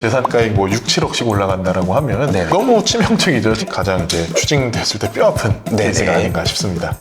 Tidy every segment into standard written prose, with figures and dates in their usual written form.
재산가액 뭐 6, 7억씩 올라간다라고 하면 네네. 너무 치명적이죠. 가장 이제 추징됐을 때 뼈아픈 케이스가 아닌가 싶습니다.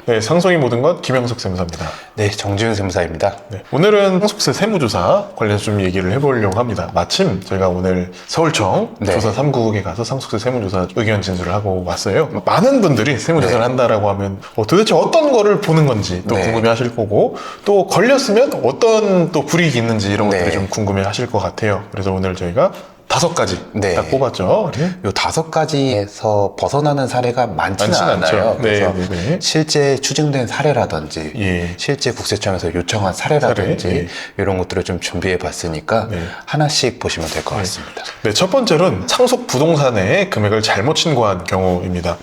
네, 상속이 모든 것 김영석 세무사입니다. 네, 정지훈 세무사입니다. 네, 오늘은 상속세 세무조사 관련해서 좀 얘기를 해보려고 합니다. 마침 저희가 오늘 서울청 네. 조사 3국에 가서 상속세 세무조사 의견 진술을 하고 왔어요. 많은 분들이 세무조사를 한다라고 하면 도대체 어떤 거를 보는 건지 또 네. 궁금해하실 거고, 또 걸렸으면 어떤 또 불이익이 있는지 이런 네. 것들이 좀 궁금해하실 것 같아요. 그래서 오늘 저희가 5가지 네. 딱 뽑았죠. 네. 요 5가지에서 벗어나는 사례가 많지는 많지는 않아요. 않죠. 그래서 네, 네, 네. 실제 추징된 사례라든지 예. 실제 국세청에서 요청한 사례라든지 사례, 예. 이런 것들을 좀 준비해 봤으니까 네. 하나씩 보시면 될 것 같습니다. 네, 첫 번째는 상속 부동산의 금액을 잘못 신고한 경우입니다.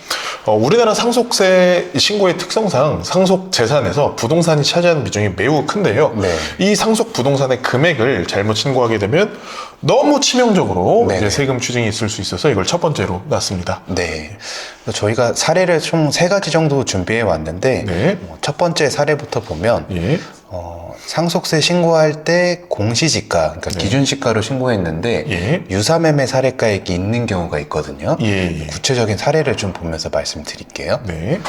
우리나라 상속세 신고의 특성상 상속 재산에서 부동산이 차지하는 비중이 매우 큰데요. 네. 이 상속 부동산의 금액을 잘못 신고하게 되면 너무 치명적으로 네네. 이제 세금 추징이 있을 수 있어서 이걸 첫 번째로 놨습니다. 네. 그래서 저희가 사례를 총 3가지 정도 준비해 왔는데 네. 첫 번째 사례부터 보면 예. 상속세 신고할 때 공시지가, 그러니까 네. 기준시가로 신고했는데 예. 유사매매 사례가액이 있는 경우가 있거든요. 예, 예. 구체적인 사례를 좀 보면서 말씀드릴게요. 네.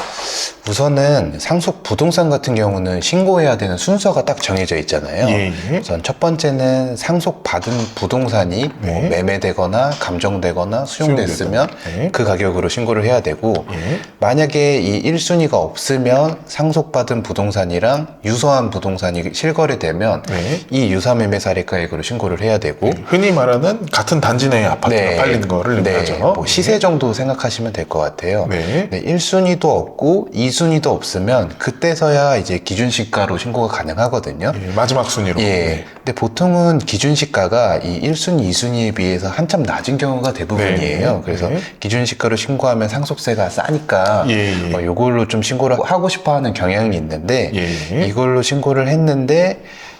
우선은 상속 부동산 같은 경우는 신고해야 되는 순서가 딱 정해져 있잖아요. 예, 예. 우선 첫 번째는 상속받은 부동산이 뭐 네. 매매되거나 감정되거나 수용됐으면 네. 그 가격으로 신고를 해야 되고, 예. 만약에 이 1순위가 없으면 상속받은 부동산이랑 유서한 부동산이 실거래되면 네. 이 유사매매 사례가액으로 신고를 해야 되고, 흔히 말하는 같은 단지 내의 아파트가 팔리는 거를 의미하죠. 뭐 시세 정도 생각하시면 될 것 같아요. 네. 1순위도 없고 2순위도 없으면 그때서야 이제 기준시가로 신고가 가능하거든요. 예, 마지막 순위로. 예. 네. 근데 보통은 기준시가가 이 1순위, 2순위에 비해서 한참 낮은 경우가 대부분이에요. 네. 그래서 네. 기준시가로 신고하면 상속세가 싸니까 예, 예. 이걸로 좀 신고를 하고 싶어 하는 경향이 있는데, 예. 이걸로 신고를 했는데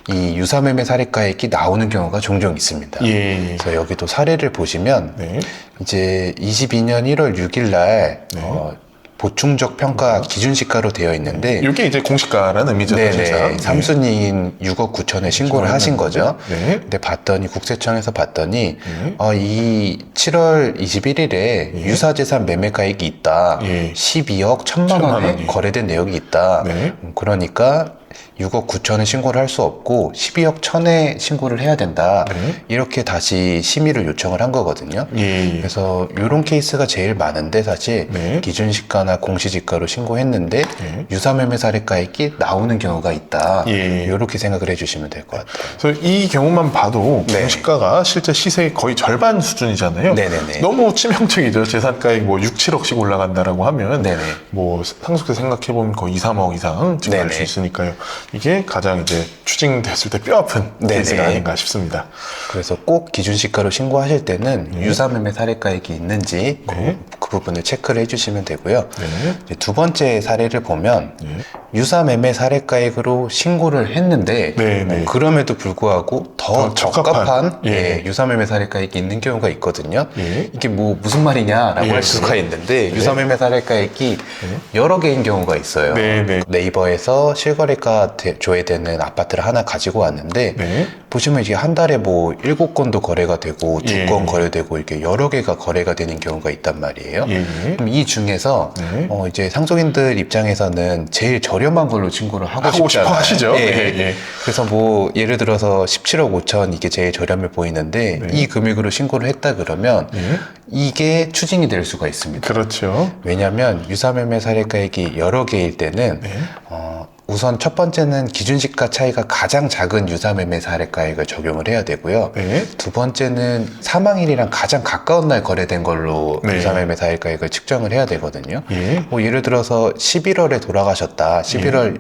이 유사매매 사례가액이 나오는 경우가 종종 있습니다. 예. 그래서 여기도 사례를 보시면 네. 이제 22년 1월 6일 날 네. 보충적 평가 기준시가로 되어 있는데, 이게 이제 공시가라는 의미죠. 사실상. 네네, 3순위인 6억 9천에 신고를 하신 거죠. 네. 근데 봤더니 국세청에서 봤더니 네. 이 7월 21일에 유사재산 매매가액이 있다. 예. 12억 1천만 1천만 원에 원이. 거래된 내역이 있다. 네. 그러니까 6억 9천에 신고를 할 수 없고 12억 1천에 신고를 해야 된다. 네. 이렇게 다시 심의를 요청을 한 거거든요. 예. 그래서 이런 케이스가 제일 많은데, 사실 네. 기준시가나 공시지가로 신고했는데 네. 유사매매 사례가액이 나오는 경우가 있다. 예. 이렇게 생각을 해주시면 될 것 같아요. 그래서 이 경우만 봐도 네. 공시가가 실제 시세의 거의 절반 수준이잖아요. 네네네. 너무 치명적이죠. 재산가액 뭐 6, 7억씩 올라간다라고 하면 네네. 뭐 상속세 생각해보면 거의 2, 3억 이상 증가할 네네. 수 있으니까요. 이게 가장 이제 추징됐을 때 뼈아픈 네네. 케이스가 아닌가 싶습니다. 그래서 꼭 기준시가로 신고하실 때는 유사매매 사례가액이 있는지 네. 그 부분을 체크를 해주시면 되고요. 네. 이제 두 번째 사례를 보면 네. 유사매매 사례가액으로 신고를 했는데 네. 그럼에도 불구하고 더 적합한 예. 유사매매 사례가액이 있는 경우가 있거든요. 예. 이게 뭐 무슨 말이냐라고 예. 할 수가 있는데, 네. 유사매매 사례가액이 여러 개인 경우가 있어요. 네. 네이버에서 실거래가 조회되는 아파트를 하나 가지고 왔는데, 네. 보시면 이게 한 달에 뭐 7건도 거래가 되고 예. 2건 거래되고 이렇게 여러 개가 거래가 되는 경우가 있단 말이에요. 예. 그럼 이 중에서 네. 이제 상속인들 입장에서는 제일 저렴한 걸로 신고를 하고 하고 싶잖아요. 싶어 하시죠. 예. 예. 그래서 뭐 예를 들어서 17억 5천 이게 제일 저렴해 보이는데, 네. 이 금액으로 신고를 했다 그러면 예. 이게 추징이 될 수가 있습니다. 그렇죠. 왜냐하면 유사매매 사례가액이 여러 개일 때는 네. 우선 첫 번째는 기준시가 차이가 가장 작은 유사매매 사례가액을 적용을 해야 되고요. 네. 두 번째는 사망일이랑 가장 가까운 날 거래된 걸로 네. 유사매매 사례가액을 측정을 해야 되거든요. 예. 뭐 예를 들어서 11월에 돌아가셨다. 11월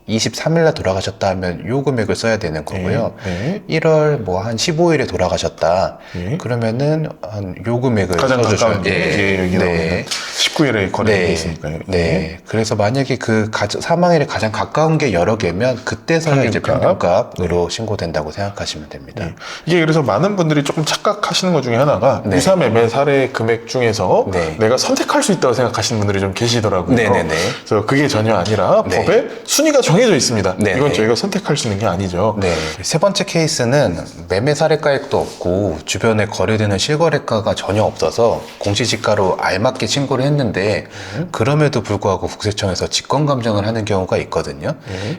23일날 돌아가셨다 하면 요 금액을 써야 되는 거고요. 네. 1월 뭐 한 15일에 돌아가셨다. 네. 그러면은 한 요 금액을 가장 써주셔야 가까운 게 여기 나오는 19일에 거래되어 있으니까요. 네. 그래서 만약에 그 사망일에 가장 가까운 게 여러 개면 그때서야 이제 평균값으로 신고된다고 생각하시면 됩니다. 네. 이게 그래서 많은 분들이 조금 착각하시는 것 중에 하나가 네. 유사 매매 사례 금액 중에서 네. 내가 선택할 수 있다고 생각하시는 분들이 좀 계시더라고요. 네네네. 그래서 그게 전혀 아니라 네. 법에 순위가 정해져 있습니다. 네네. 이건 저희가 선택할 수 있는 게 아니죠. 네. 세 번째 케이스는 매매 사례가액도 없고 주변에 거래되는 실거래가가 전혀 없어서 공시지가로 알맞게 신고를 했는데 그럼에도 불구하고 국세청에서 직권감정을 하는 경우가 있거든요.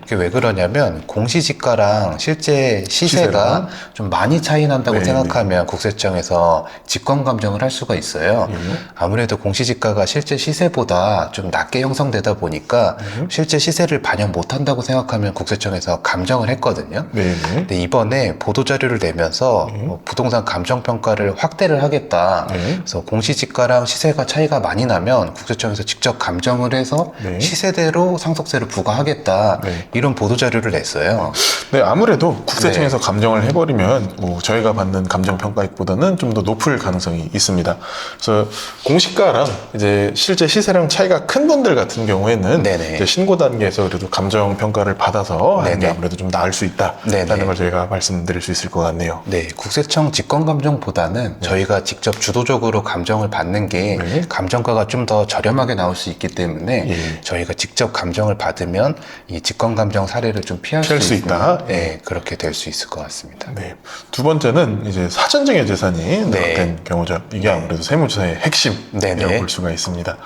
이게 왜 그러냐면 공시지가랑 실제 시세가 좀 많이 차이 난다고 네, 생각하면 국세청에서 직권감정을 할 수가 있어요. 아무래도 공시지가가 실제 시세보다 좀 낮게 형성되다 보니까 실제 시세를 반영 못한다고 생각하면 국세청에서 감정을 했거든요. 네. 근데 이번에 보도자료를 내면서 부동산 감정평가를 확대를 하겠다. 네. 그래서 공시지가랑 시세가 차이가 많이 나면 국세청에서 직접 감정을 해서 네. 시세대로 상속세를 부과하겠다. 네. 이런 보도자료를 냈어요. 네, 아무래도 국세청에서 감정을 해버리면 뭐 저희가 받는 감정평가액보다는 좀 더 높을 가능성이 있습니다. 그래서 공시가랑 이제 실제 시세랑 차이가 큰 분들 같은 경우에는 네네. 이제 신고 단계에서 그래도 감정평가를 받아서 하는 게 네네. 아무래도 좀 나을 수 있다라는 네네. 걸 저희가 말씀드릴 수 있을 것 같네요. 네, 국세청 직권감정보다는 저희가 직접 주도적으로 감정을 받는 게 네. 감정가가 좀 더 저렴하게 나올 수 있기 때문에 예. 저희가 직접 감정을 받으면 이 직권감정 사례를 좀 피할 수 있다. 네, 그렇게 될 수 있을 것 같습니다. 네. 두 번째는 이제 사전증여 재산이 네. 누락된 경우죠. 이게 아무래도 세무조사의 핵심이라고 네네. 볼 수가 있습니다.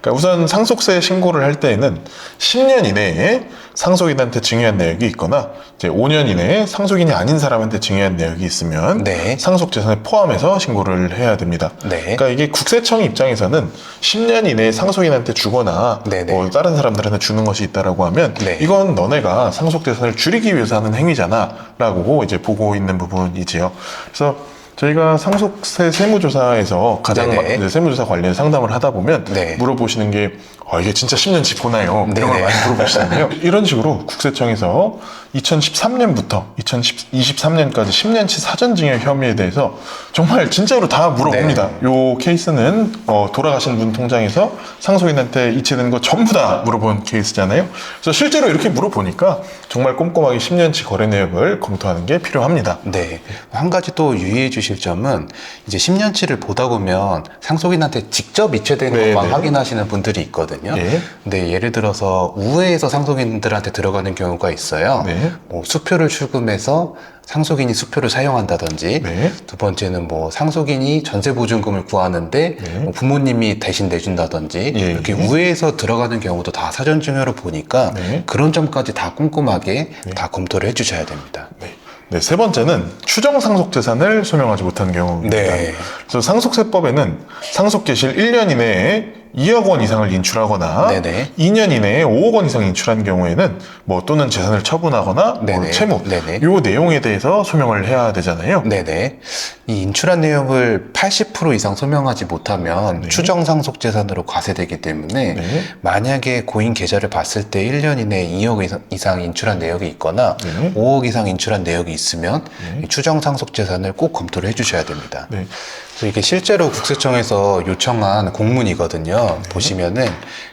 그러니까 우선 상속세 신고를 할 때에는 10년 이내에 상속인한테 증여한 내역이 있거나 이제 5년 이내에 상속인이 아닌 사람한테 증여한 내역이 있으면 네. 상속 재산에 포함해서 신고를 해야 됩니다. 네. 그러니까 이게 국세청 입장에서는 10년 이내에 상속인한테 주거나 네네. 뭐 다른 사람들한테 주는 것이 있다라고 하면 네. 이건 너네가 상속 재산을 줄이기 위해서 하는 행위잖아라고 이제 보고 있는 부분이지요. 그래서 저희가 상속세 세무조사에서 가장 네네. 이제 세무조사 관련 상담을 하다 보면 네. 물어보시는 게 이게 진짜 10년치 보나요? 이런 걸 네네. 많이 물어보시는데요. 이런 식으로 국세청에서 2013년부터 2023년까지 10년치 사전증여 혐의에 대해서 정말 진짜로 다 물어봅니다. 요 케이스는 돌아가신 분 통장에서 상속인한테 이체된 거 전부 다 물어본 케이스잖아요. 그래서 실제로 이렇게 물어보니까 정말 꼼꼼하게 10년치 거래 내역을 검토하는 게 필요합니다. 네. 한 가지 또 유의해 주실 점은 이제 10년치를 보다 보면 상속인한테 직접 이체되는 네, 것만 네. 확인하시는 분들이 있거든요. 예. 근데 예를 들어서 우회해서 상속인들한테 들어가는 경우가 있어요. 네. 뭐 수표를 출금해서 상속인이 수표를 사용한다든지 네. 두 번째는 뭐 상속인이 전세보증금을 구하는데 네. 뭐 부모님이 대신 내준다든지 예. 이렇게 우회해서 들어가는 경우도 다 사전증여로 보니까 네. 그런 점까지 다 꼼꼼하게 다 검토를 해주셔야 됩니다. 네, 세 번째는 추정 상속 재산을 소명하지 못하는 경우입니다. 네. 그래서 상속세법에는 상속 개시일 1년 이내에 2억 원 이상을 인출하거나 네네. 2년 이내에 5억 원 이상 인출한 경우에는 뭐 또는 재산을 처분하거나 뭐 네네. 채무 네네. 요 내용에 대해서 소명을 해야 되잖아요. 네네. 이 인출한 내역을 80% 이상 소명하지 못하면 추정 상속 재산으로 과세되기 때문에 네. 만약에 고인 계좌를 봤을 때 1년 이내에 2억 이상 인출한 내역이 있거나 네. 5억 이상 인출한 내역이 있으면 이 추정 상속 재산을 꼭 검토를 해주셔야 됩니다. 네. 그래서 이게 실제로 국세청에서 요청한 공문이거든요. 보시면은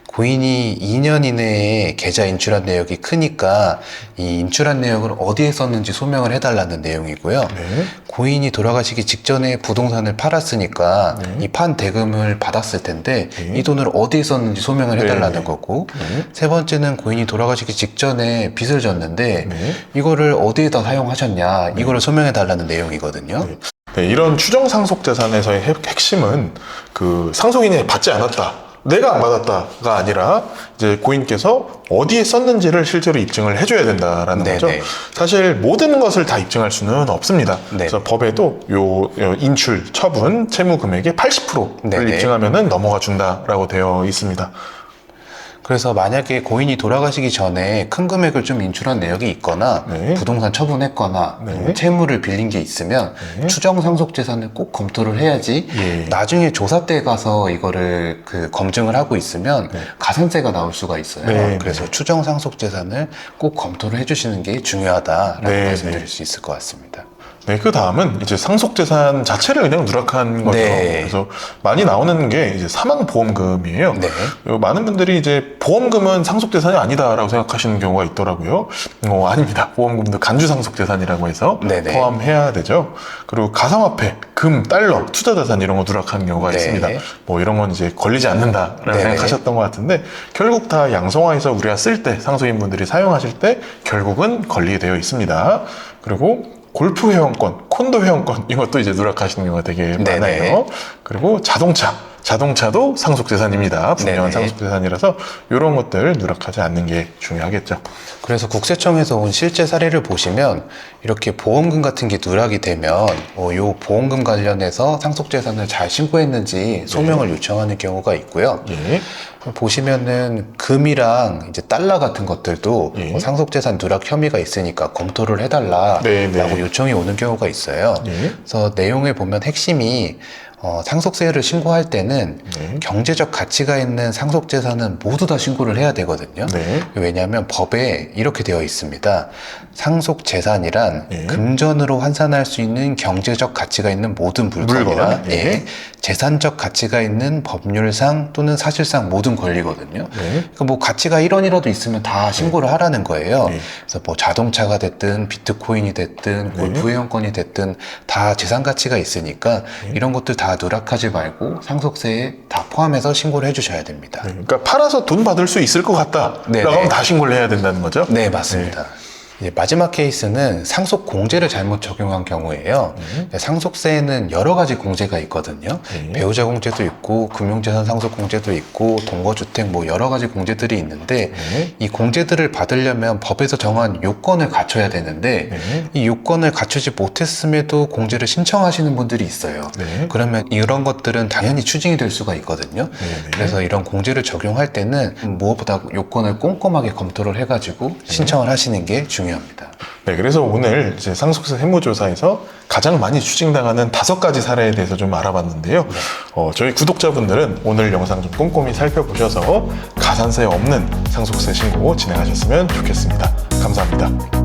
고인이 2년 이내에 계좌 인출한 내역이 크니까 이 인출한 내역을 어디에 썼는지 소명을 해달라는 내용이고요. 네. 고인이 돌아가시기 직전에 부동산을 팔았으니까 이 판 대금을 받았을 텐데 네. 이 돈을 어디에 썼는지 소명을 해달라는 네. 거고 네. 세 번째는 고인이 돌아가시기 직전에 빚을 졌는데 네. 이거를 어디에다 사용하셨냐 이거를 소명해달라는 내용이거든요. 네, 이런 추정 상속 재산에서의 핵심은 그 상속인이 받지 않았다. 내가 안 받았다가 아니라 이제 고인께서 어디에 썼는지를 실제로 입증을 해줘야 된다라는 네네. 거죠. 사실 모든 것을 다 입증할 수는 없습니다. 네. 그래서 법에도 요 인출, 처분, 채무 금액의 80%를 네네. 입증하면은 넘어가 준다라고 되어 있습니다. 그래서 만약에 고인이 돌아가시기 전에 큰 금액을 좀 인출한 내역이 있거나 네. 부동산 처분했거나 네. 아니면 채무를 빌린 게 있으면 네. 추정 상속 재산을 꼭 검토를 해야지. 예. 나중에 조사 때 가서 이거를 검증을 하고 있으면 네. 가산세가 나올 수가 있어요. 네. 그래서 추정 상속 재산을 꼭 검토를 해주시는 게 중요하다라고 네. 말씀드릴 수 있을 것 같습니다. 네, 그 다음은 이제 상속재산 자체를 그냥 누락한 거죠. 네. 그래서 많이 나오는 게 이제 사망보험금이에요. 네. 많은 분들이 이제 보험금은 상속재산이 아니다라고 생각하시는 경우가 있더라고요. 아닙니다. 보험금도 간주상속재산이라고 해서 네네. 포함해야 되죠. 그리고 가상화폐, 금, 달러, 투자자산 이런 거 누락하는 경우가 네. 있습니다. 뭐 이런 건 이제 걸리지 않는다라고 네네. 생각하셨던 것 같은데 결국 다 양성화해서 우리가 쓸 때, 상속인분들이 사용하실 때 결국은 걸리게 되어 있습니다. 그리고 골프 회원권, 콘도 회원권 이것도 이제 누락하시는 경우가 되게 네네. 많아요. 그리고 자동차도 상속재산입니다. 분명한 네네. 상속재산이라서 이런 것들 누락하지 않는 게 중요하겠죠. 그래서 국세청에서 온 실제 사례를 보시면 이렇게 보험금 같은 게 누락이 되면 요 보험금 관련해서 상속재산을 잘 신고했는지 소명을 요청하는 경우가 있고요. 예. 보시면은 금이랑 이제 달러 같은 것들도 예. 상속재산 누락 혐의가 있으니까 검토를 해달라라고 네네. 요청이 오는 경우가 있어요. 예. 그래서 내용을 보면 핵심이 상속세를 신고할 때는 네. 경제적 가치가 있는 상속재산은 모두 다 신고를 해야 되거든요. 네. 왜냐하면 법에 이렇게 되어 있습니다. 상속재산이란 네. 금전으로 환산할 수 있는 경제적 가치가 있는 모든 물건이나 물건, 네. 재산적 가치가 있는 법률상 또는 사실상 모든 권리거든요. 네. 그러니까 뭐 가치가 1원이라도 있으면 다 신고를 하라는 거예요. 네. 그래서 뭐 자동차가 됐든 비트코인이 됐든 네. 골프 회원권이 됐든 다 재산 가치가 있으니까 이런 것들 다 누락하지 말고 상속세에 다 포함해서 신고를 해주셔야 됩니다. 네. 그러니까 팔아서 돈 받을 수 있을 것 같다. 네네. 라고 하면 다 신고를 해야 된다는 거죠? 네, 맞습니다. 이제 마지막 케이스는 상속 공제를 잘못 적용한 경우예요. 상속세에는 여러 가지 공제가 있거든요. 네. 배우자 공제도 있고 금융재산 상속 공제도 있고 동거주택 뭐 여러 가지 공제들이 있는데 네. 이 공제들을 받으려면 법에서 정한 요건을 갖춰야 되는데 네. 이 요건을 갖추지 못했음에도 공제를 신청하시는 분들이 있어요. 네. 그러면 이런 것들은 당연히 추징이 될 수가 있거든요. 네. 그래서 이런 공제를 적용할 때는 무엇보다 요건을 꼼꼼하게 검토를 해가지고 신청을 하시는 게 중요합니다. 네, 그래서 오늘 이제 상속세 세무조사에서 가장 많이 추징당하는 5가지 사례에 대해서 좀 알아봤는데요. 저희 구독자분들은 오늘 영상 좀 꼼꼼히 살펴보셔서 가산세 없는 상속세 신고 진행하셨으면 좋겠습니다. 감사합니다.